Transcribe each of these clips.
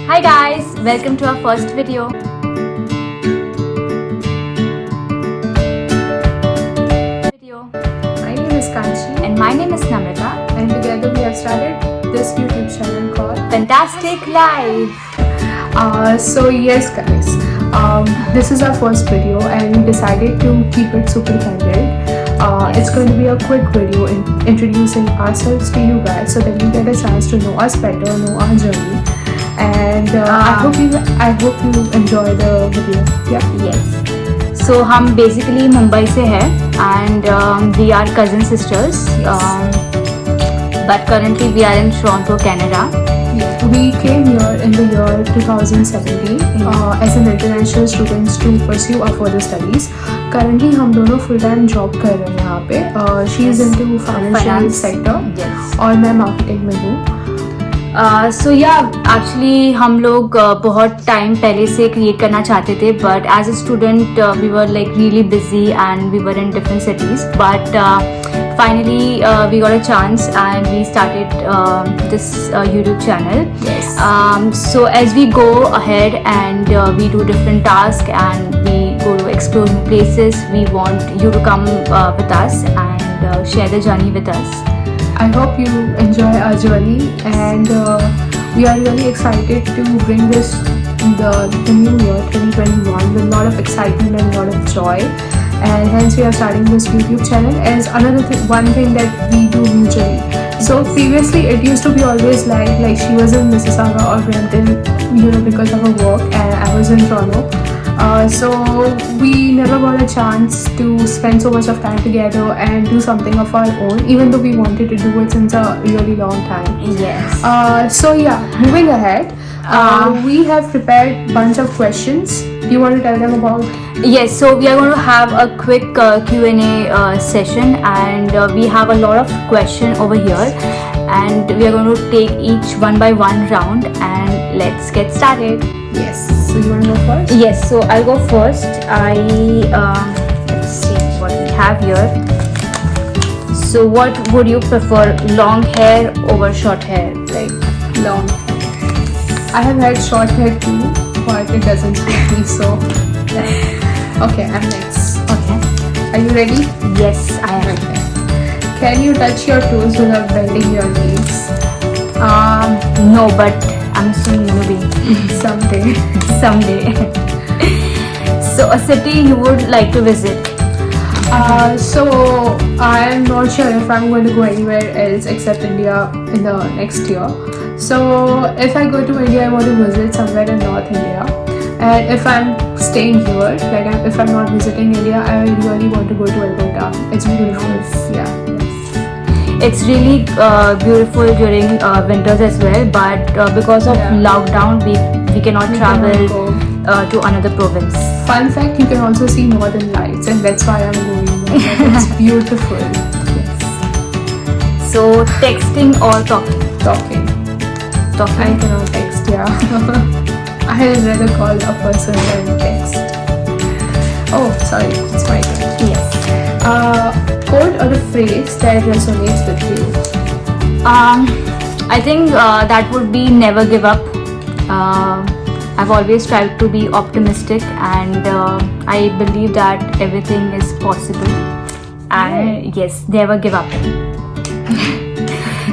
Hi guys, welcome to our first video. My name is Kanchi And my name is Namrata. and together we have started this YouTube channel called Fantastic Life. So yes guys, this is our first video and we decided to keep it super candid. It's going to be a quick video introducing ourselves to you guys so that you get a chance to know us better, know our journey. And I hope you enjoy the video. Yeah. Yes. So हम basically Mumbai से हैं and we are cousin sisters. But currently we are in Toronto, Canada. We came here in the year 2017 as an international students to pursue our further studies. Currently हम दोनों full time job कर रहे हैं यहाँ पे. She is into financial sector Yes. और मैं marketing में हूँ. So yeah, actually हम लोग बहुत टाइम पहले से क्रिएट करना चाहते थे, but as a student we were like really busy and we were in different cities, but finally we got a chance and we started this YouTube channel. Yes. So as we go ahead and we do different tasks and we go to explore new places, we want you to come with us and share the journey with us. I hope you enjoy our journey and we are really excited to bring this in the new year 2021 with a lot of excitement and a lot of joy, and hence we are starting this YouTube channel as one thing that we do mutually. So previously it used to be always like she was in Mississauga or Brampton, because of her work, and I was in Toronto. So we never got a chance to spend so much of time together and do something of our own, even though we wanted to do it since a really long time. Yes. So yeah, moving ahead, we have prepared bunch of questions. Do you want to tell them about? Yes, so we are going to have a quick Q&A session, and we have a lot of questions over here, and we are going to take each one by one round, and let's get started. Yes. So you want to go first? Yes, so I'll go first. Let's see what we have here. So what would you prefer, long hair over short hair? Like long. I have had short hair too, but it doesn't suit me, so yeah. Okay, I'm next. Okay. Are you ready? Yes, I am. Okay. Can you touch your toes without bending your knees? No, but I'm soon maybe Someday. someday. So a city you would like to visit? So I'm not sure if I'm going to go anywhere else except India in the next year. So if I go to India, I want to visit somewhere in North India. And if I'm staying here, if I'm not visiting India, I really want to go to Alberta. It's beautiful. Nice. Yeah. It's really beautiful during winters as well, but because of lockdown we cannot travel to another province. Fun fact, you can also see Northern Lights, and that's why I'm going there. It's beautiful. Yes. So texting or talking? Talking. Talking. I cannot text, yeah. I'd rather call a person than text. Oh, sorry, it's my turn. Yes. Quote or a phrase that resonates with you? I think that would be never give up. I've always tried to be optimistic, and I believe that everything is possible. And yes, never give up.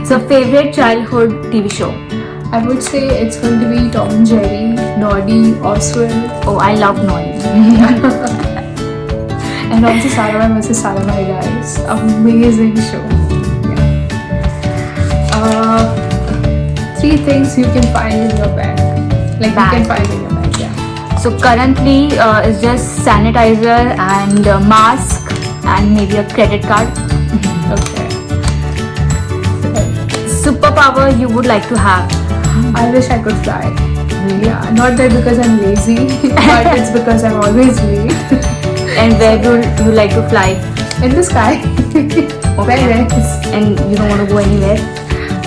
So favorite childhood TV show? I would say it's going to be Tom and Jerry, Noddy, Oswald. Oh, I love Noddy. And also Saravai vs. Saravai, guys. Amazing show. Yeah. 3 things you can find in your bag. You can find in your bag, yeah. So currently it's just sanitizer and mask and maybe a credit card. Okay. Superpower you would like to have? I wish I could fly. Yeah, not that because I'm lazy, but it's because I'm always late. And where would you like to fly? In the sky. Where else? And you don't want to go anywhere?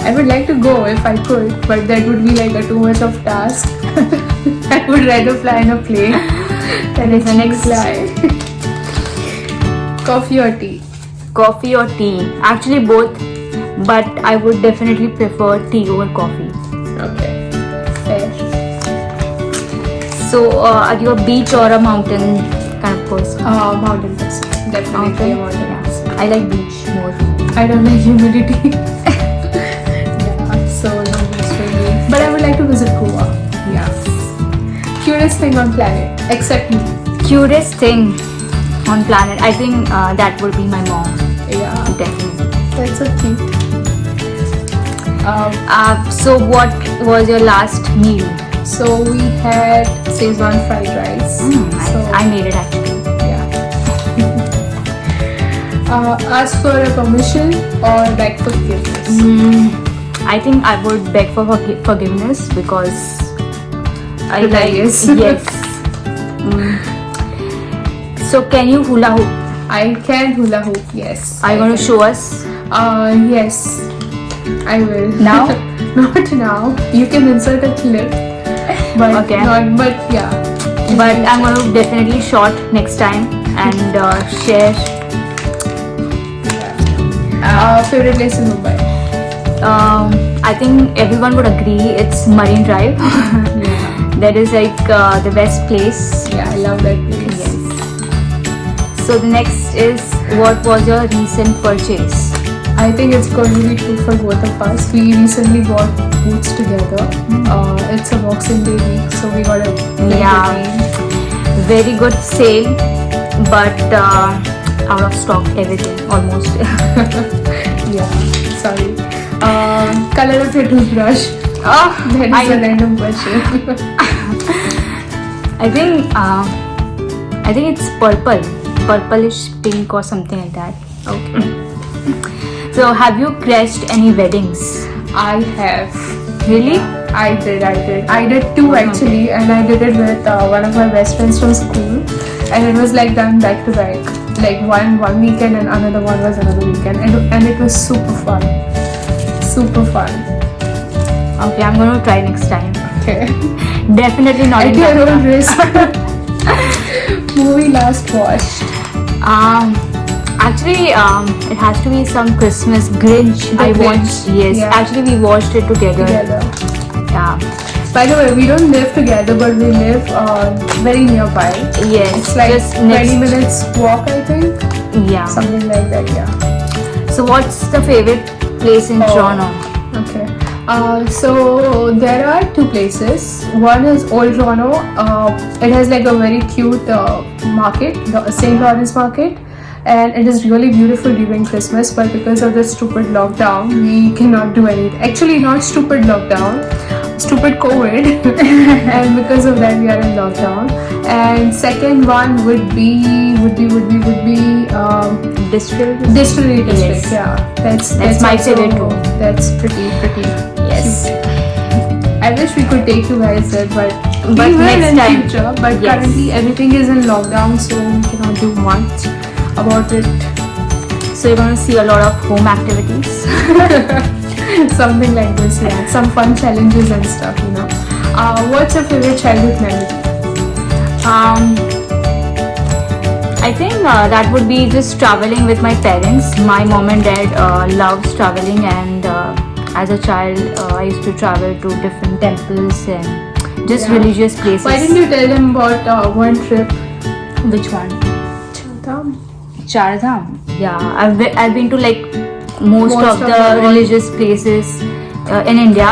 I would like to go if I could, but that would be like a too much of task. I would rather fly in a plane than actually fly. Coffee or tea? Coffee or tea? Actually both, but I would definitely prefer tea over coffee. Okay, fair. are you a beach or a mountain kind of person? Mountain person. Definitely a mountain Yeah. person. I like beach more. I don't like humidity. Yeah, so no beach for me. But I would like to visit Goa. Yeah. Cutest thing on planet, except me. Cutest thing on planet, I think that would be my mom. Yeah, Definitely. that's so cute. So what was your last meal? So we had Szechuan fried rice. So I made it actually. yeah. Ask for a permission or beg for forgiveness. I think I would beg for forgiveness because I Rebellious. like yes. So can you hula hoop? I can hula hoop. Yes. Are you I going to can. show us? Yes. I will. Now? Not now. You can insert a clip. But Okay. not. But yeah. But I'm going to definitely shot next time and share. Favorite place in Mumbai. I think everyone would agree it's Marine Drive. Yeah. That is like the best place. Yeah, I love that place. Yes. So the next is, what was your recent purchase? I think it's going to be true for both of us. We recently bought boots together. It's a Boxing Day week, so we got a Yeah. Very good sale, but out of stock everything almost. Yeah, sorry. Color of your toothbrush. Oh, That is a random question. I think it's purplish pink or something like that. Okay. So have you crashed any weddings? I have. Really? I did. I did two Okay. actually, and I did it with one of my best friends from school, and it was like done back to back. Like one weekend and another one was another weekend, and it was super fun. Super fun. Okay, I'm gonna try next time. Okay. Definitely not At in your own Canada. risk. Movie last watched. Actually, it has to be some Christmas Grinch. The I Grinch, watched. Yes, yeah. actually we watched it together. Yeah. By the way, we don't live together, but we live very nearby. Yes. It's like just 20 next. minutes walk, I think. Yeah. Something like that, yeah. So what's the favorite place in Oh. Toronto? Okay. So there are two places. One is Old Toronto. It has like a very cute market, the St. Lawrence Market, and it is really beautiful during Christmas. But because of the stupid lockdown, we cannot do anything. Actually, not stupid lockdown, stupid COVID, and because of that, we are in lockdown. And second one would be Distillery. Distillery District. Yes. Yeah, That's my also- favorite too. That's pretty. Yes. I wish we could take you guys there, but we But will next in time. future. But Yes. currently everything is in lockdown, so we cannot do much about it. So you're gonna see a lot of home activities. Something like this, yeah. Some fun challenges and stuff, you know. What's your favorite childhood memory? I think that would be just traveling with my parents. My mom and dad loves traveling, and as a child, I used to travel to different temples and just Yeah. religious places. Why didn't you tell them about one trip? Which one? Chardham. Chardham. Yeah, I've been to like most of the world. religious places in India.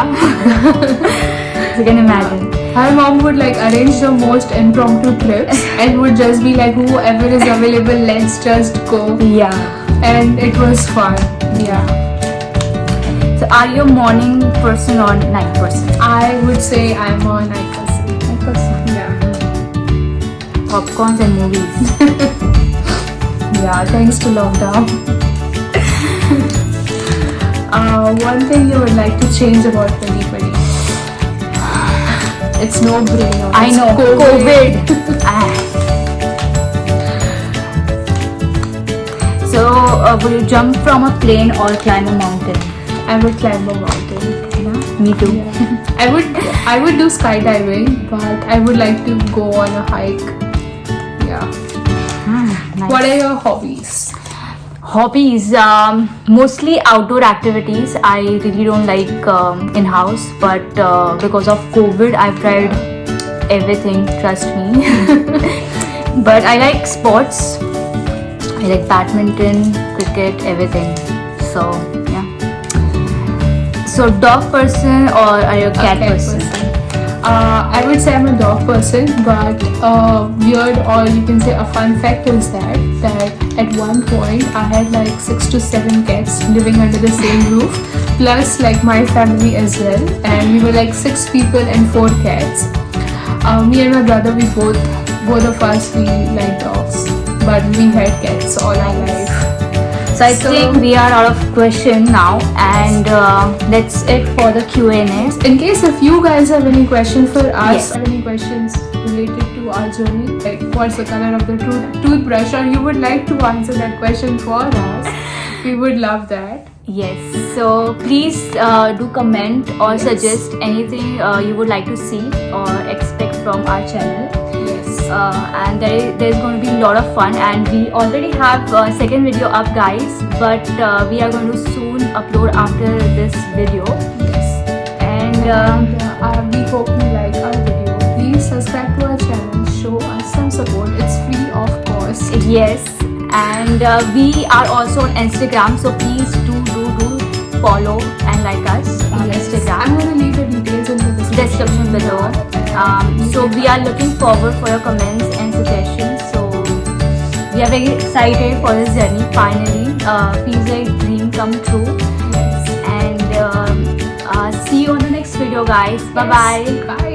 You can imagine. My mom would like arrange the most impromptu trips and would just be like, whoever is available, let's just go. Yeah. And it was fun. Yeah. So are you a morning person or night person? I would say I'm a night person. Night person. Yeah. Popcorns and movies. Yeah, thanks to lockdown. One thing you would like to change about 2020? It's no brainer. I It's know. COVID. Ah. So would you jump from a plane or climb a mountain? I would climb a mountain. Me too. Yeah. I would do skydiving, but I would like to go on a hike. Yeah. Nice. What are your hobbies? Hobbies, mostly outdoor activities. I really don't like in-house, but because of COVID, I've tried everything, trust me. But I like sports. I like badminton, cricket, everything. So yeah. So dog person or are you a cat person? I would say I'm a dog person, but weird, or you can say a fun fact is that at one point I had like 6 to 7 cats living under the same roof, plus like my family as well, and we were like 6 people and 4 cats. Me and my brother, we both of us, we like dogs, but we had cats all our life. So I think we are out of question now, and that's it for the Q&A. In case if you guys have any question for us, Yes. or any questions related to our journey, like what's the color of the toothbrush, or you would like to answer that question for us, we would love that. Yes, so please do comment or suggest anything you would like to see or expect from our channel. Yes. And there's going to be a lot of fun, and we already have second video up, guys, but we are going to soon upload after this video. Yes. And We hope you like our video. Please subscribe to our channel. Show us some support. It's free, of course. yes, and we are also on Instagram, so please do follow and like us on Instagram. I'm going to leave the details in the Description below. So we are looking forward for your comments and suggestions. So we are very excited for this journey. Finally, feels like dream come true. Yes. And see you on the next video, guys. Bye bye. Bye.